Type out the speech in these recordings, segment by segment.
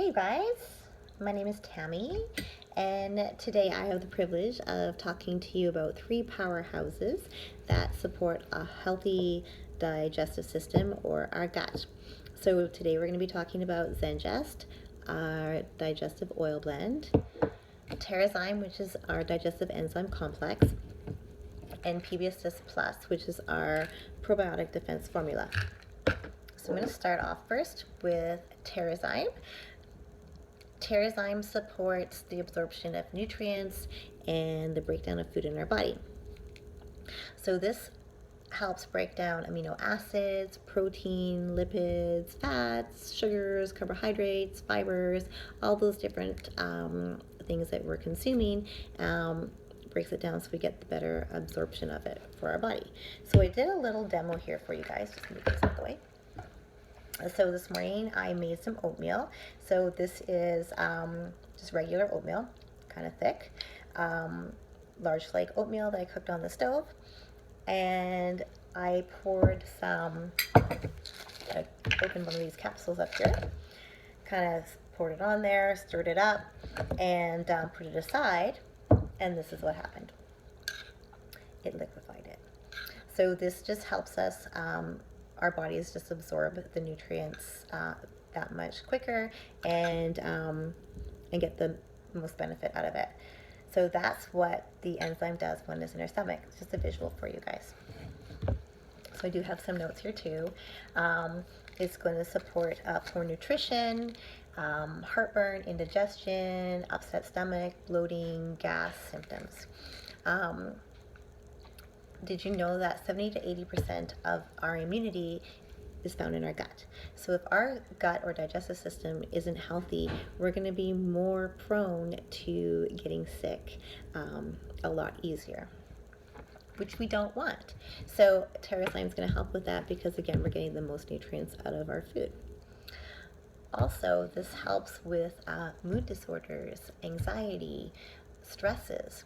Hey guys, my name is Tammy, and today I have the privilege of talking to you about three powerhouses that support a healthy digestive system or our gut. So today we're going to be talking about ZenGest, our digestive oil blend, TerraZyme, which is our digestive enzyme complex, and PBSS Plus, which is our probiotic defense formula. So I'm going to start off first with TerraZyme. TerraZyme supports the absorption of nutrients and the breakdown of food in our body. So this helps break down amino acids, protein, lipids, fats, sugars, carbohydrates, fibers, all those different things that we're consuming. Breaks it down so we get the better absorption of it for our body. So I did a little demo here for you guys. Just move this out of the way. So this morning I made some oatmeal. So this is just regular oatmeal, kind of thick, large flake oatmeal that I cooked on the stove. And I poured some, I opened one of these capsules up here, kind of poured it on there, stirred it up, and put it aside. And this is what happened. It liquefied it. So this just helps us, our bodies just absorb the nutrients that much quicker and get the most benefit out of it. So that's what the enzyme does when it's in our stomach. It's just a visual for you guys. So I do have some notes here too. It's going to support poor nutrition, heartburn, indigestion, upset stomach, bloating, gas symptoms. Did you know that 70 to 80% of our immunity is found in our gut? So if our gut or digestive system isn't healthy, we're going to be more prone to getting sick a lot easier, which we don't want. So TerraZyme is going to help with that because, again, we're getting the most nutrients out of our food. Also, this helps with mood disorders, anxiety, stresses.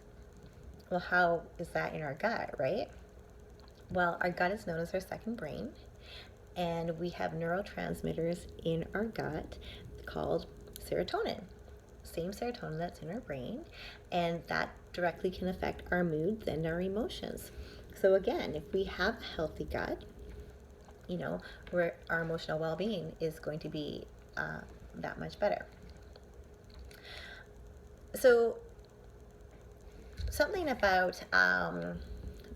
Well, how is that in our gut, right? Well, our gut is known as our second brain, and we have neurotransmitters in our gut called serotonin. Same serotonin that's in our brain, and that directly can affect our moods and our emotions. So again, if we have a healthy gut, where our emotional well-being is going to be that much better. So something about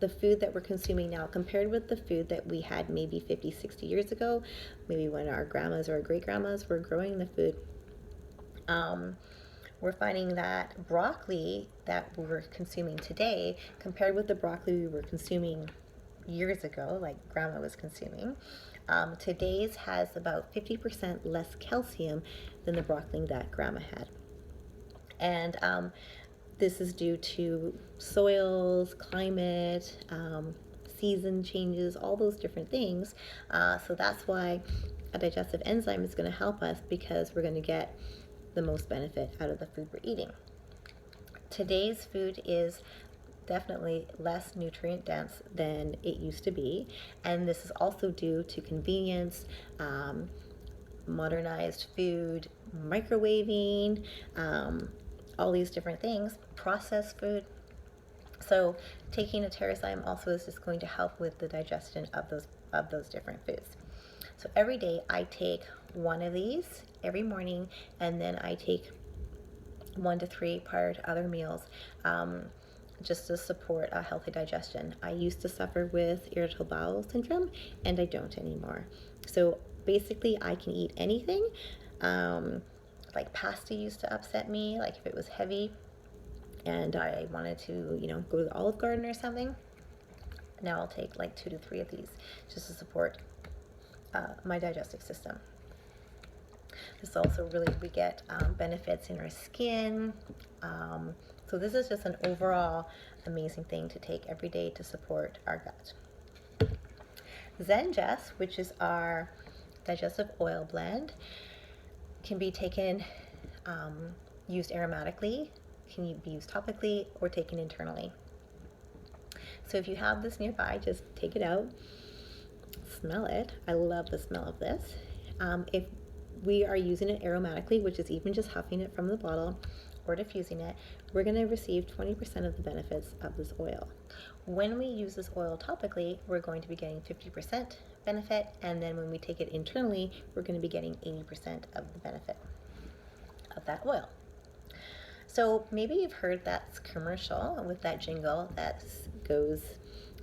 the food that we're consuming now compared with the food that we had maybe 50, 60 years ago, maybe when our grandmas or our great-grandmas were growing the food, we're finding that broccoli that we're consuming today compared with the broccoli we were consuming years ago, like grandma was consuming, today's has about 50% less calcium than the broccoli that grandma had. And this is due to soils, climate, season changes, all those different things. So that's why a digestive enzyme is going to help us, because we're going to get the most benefit out of the food we're eating. Today's food is definitely less nutrient dense than it used to be, and this is also due to convenience, modernized food, microwaving, all these different things, processed food. So taking a TerraZyme also is just going to help with the digestion of those different foods. So every day I take one of these every morning, and then I take 1 to 3 prior to other meals, just to support a healthy digestion. I used to suffer with irritable bowel syndrome, and I don't anymore. So basically I can eat anything. Like pasta used to upset me, like if it was heavy and I wanted to, go to the Olive Garden or something. Now I'll take like 2 to 3 of these just to support my digestive system. This also really, we get benefits in our skin. So this is just an overall amazing thing to take every day to support our gut. ZenGest, which is our digestive oil blend, can be taken, used aromatically, can be used topically, or taken internally. So if you have this nearby, just take it out, smell it. I love the smell of this. If we are using it aromatically, which is even just huffing it from the bottle or diffusing it, we're going to receive 20% of the benefits of this oil. When we use this oil topically, we're going to be getting 50% benefit, and then when we take it internally, we're going to be getting 80% of the benefit of that oil. So maybe you've heard that commercial with that jingle that goes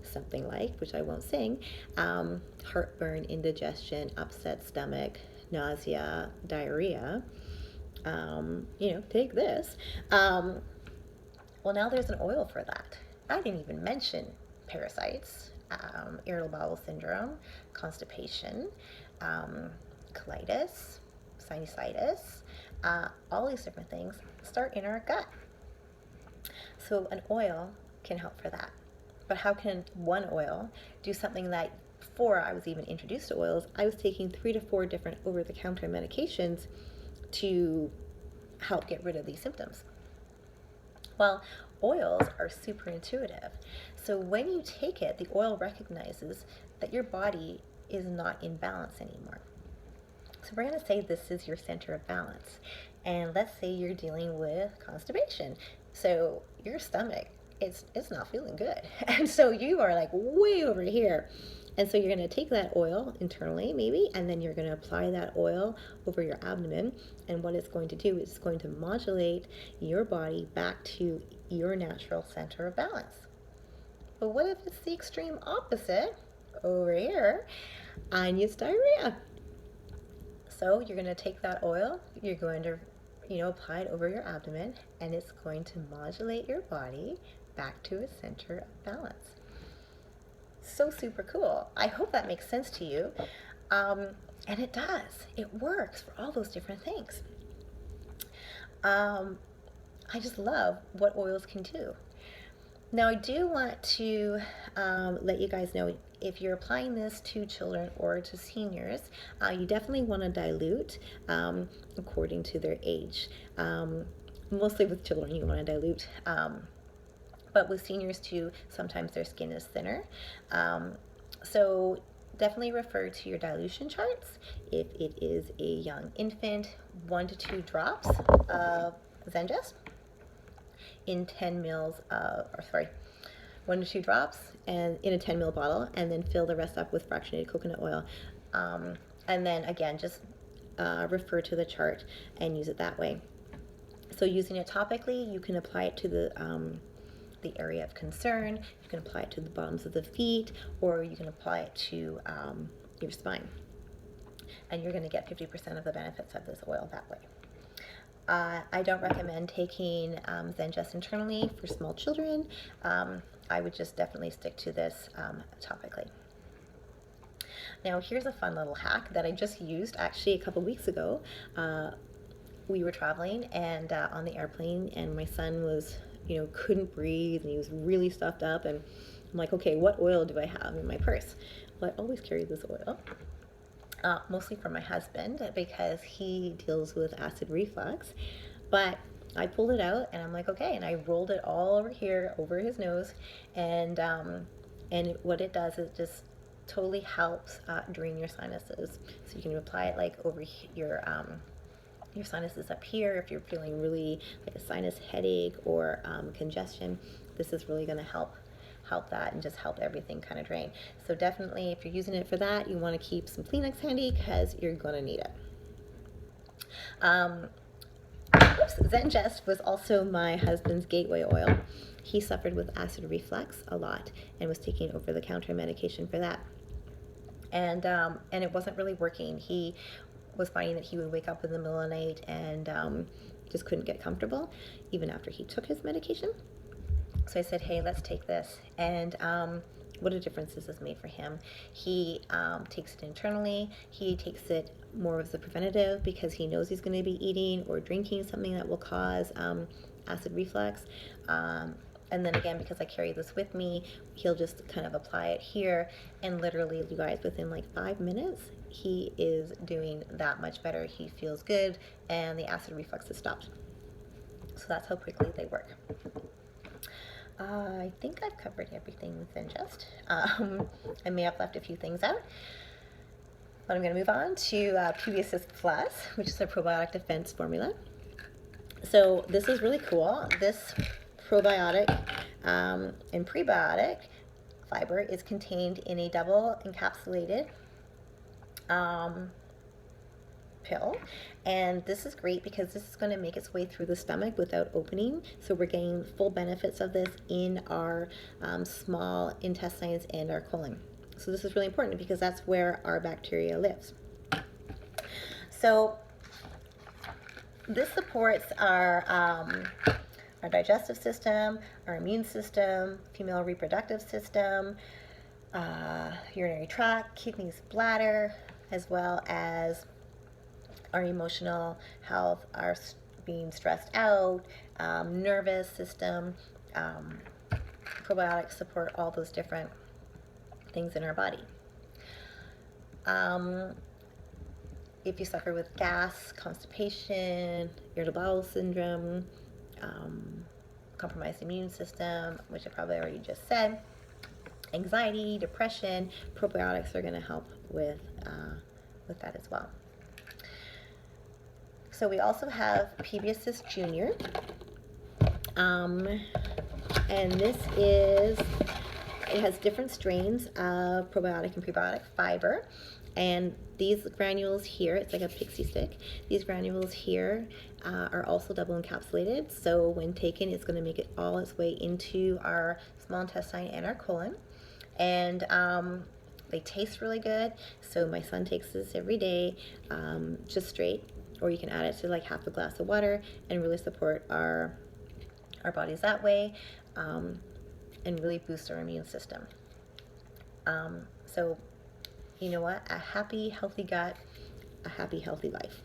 something like, which I won't sing, heartburn, indigestion, upset stomach, nausea, diarrhea. Take this. Well, now there's an oil for that. I didn't even mention parasites, irritable bowel syndrome, constipation, colitis, sinusitis, all these different things start in our gut. So an oil can help for that. But how can one oil do something that before I was even introduced to oils, I was taking 3 to 4 different over-the-counter medications to help get rid of these symptoms? Well, oils are super intuitive. So when you take it, the oil recognizes that your body is not in balance anymore. So we're going to say this is your center of balance. And let's say you're dealing with constipation. So your stomach, it's not feeling good. And so you are like way over here. And so you're going to take that oil internally maybe, and then you're going to apply that oil over your abdomen. And what it's going to do is it's going to modulate your body back to your natural center of balance. But what if it's the extreme opposite over here and it's diarrhea? So you're going to take that oil, you're going to apply it over your abdomen, and it's going to modulate your body back to a center of balance. So super cool. I hope that makes sense to you. And it does. It works for all those different things. I just love what oils can do. Now, I do want to let you guys know, if you're applying this to children or to seniors, you definitely want to dilute according to their age. Mostly with children, you want to dilute. But with seniors too, sometimes their skin is thinner. So definitely refer to your dilution charts. If it is a young infant, 1 to 2 drops of ZenGest in 10 mils of, 1 to 2 drops and in a 10 ml bottle, and then fill the rest up with fractionated coconut oil. And then again, just refer to the chart and use it that way. So using it topically, you can apply it to the area of concern, you can apply it to the bottoms of the feet, or you can apply it to your spine. And you're going to get 50% of the benefits of this oil that way. I don't recommend taking ZenGest internally for small children. I would just definitely stick to this topically. Now here's a fun little hack that I just used actually a couple weeks ago. We were traveling and on the airplane, and my son was couldn't breathe, and he was really stuffed up, and I'm like, okay, what oil do I have in my purse? Well, I always carry this oil, mostly for my husband because he deals with acid reflux, but I pulled it out and I'm like, okay, and I rolled it all over here, over his nose, and what it does is just totally helps drain your sinuses. So you can apply it like over your sinuses up here. If you're feeling really like a sinus headache or congestion, this is really going to help that and just help everything kind of drain. So definitely, if you're using it for that, you want to keep some Kleenex handy because you're going to need it. ZenGest was also my husband's gateway oil. He suffered with acid reflux a lot and was taking over-the-counter medication for that. And it wasn't really working. He was finding that he would wake up in the middle of the night and just couldn't get comfortable even after he took his medication. So I said, hey, let's take this. And what a difference this has made for him. He takes it internally. He takes it more as a preventative because he knows he's going to be eating or drinking something that will cause acid reflux. And then again, because I carry this with me, he'll just kind of apply it here, and literally, you guys, within like 5 minutes, he is doing that much better. He feels good, and the acid reflux has stopped. So that's how quickly they work. I think I've covered everything with ZenGest. I may have left a few things out. But I'm going to move on to PB Plus, which is a probiotic defense formula. So this is really cool. This probiotic and prebiotic fiber is contained in a double encapsulated pill, and this is great because this is going to make its way through the stomach without opening, so we're getting full benefits of this in our small intestines and our colon. So this is really important because that's where our bacteria lives. So this supports our digestive system, our immune system, female reproductive system, urinary tract, kidneys, bladder, as well as our emotional health, our being stressed out, nervous system. Probiotics support all those different things in our body. If you suffer with gas, constipation, irritable bowel syndrome, compromised immune system, which I probably already just said, anxiety, depression, probiotics are going to help with that as well. So we also have PB Junior, and this is, it has different strains of probiotic and prebiotic fiber, and these granules here, it's like a pixie stick, these granules here are also double encapsulated, so when taken it's going to make it all its way into our small intestine and our colon, and they taste really good. So my son takes this every day, just straight, or you can add it to like half a glass of water and really support our bodies that way, and really boost our immune system. So you know what? A happy, healthy gut, a happy, healthy life.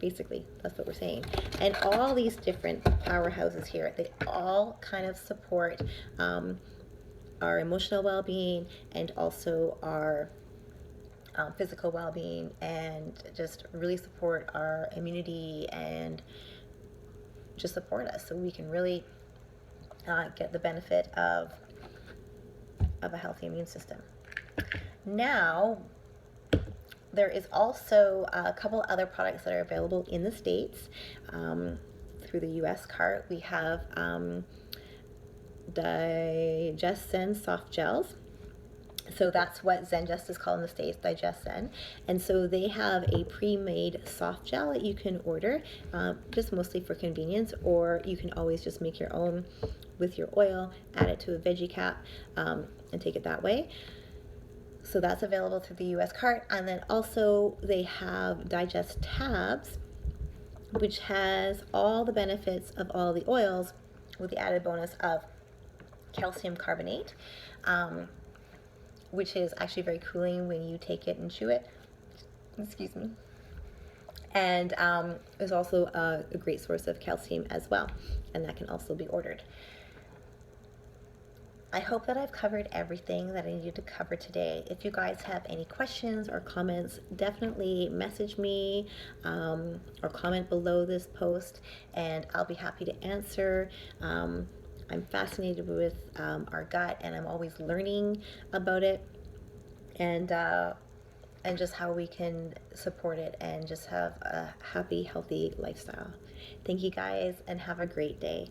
Basically, that's what we're saying. And all these different powerhouses here, they all kind of support our emotional well-being and also our physical well-being, and just really support our immunity and just support us so we can really get the benefit of a healthy immune system. Now, there is also a couple other products that are available in the States through the US cart. We have DigestZen soft gels. So that's what ZenGest is called in the States, DigestZen. And so they have a pre-made soft gel that you can order, just mostly for convenience, or you can always just make your own with your oil, add it to a veggie cap, and take it that way. So that's available through the US cart. And then also they have Digest tabs, which has all the benefits of all the oils with the added bonus of calcium carbonate, which is actually very cooling when you take it and chew it. Excuse me. And is also a great source of calcium as well, and that can also be ordered. I hope that I've covered everything that I needed to cover today. If you guys have any questions or comments, definitely message me or comment below this post, and I'll be happy to answer. I'm fascinated with our gut, and I'm always learning about it, and just how we can support it and just have a happy, healthy lifestyle. Thank you guys, and have a great day.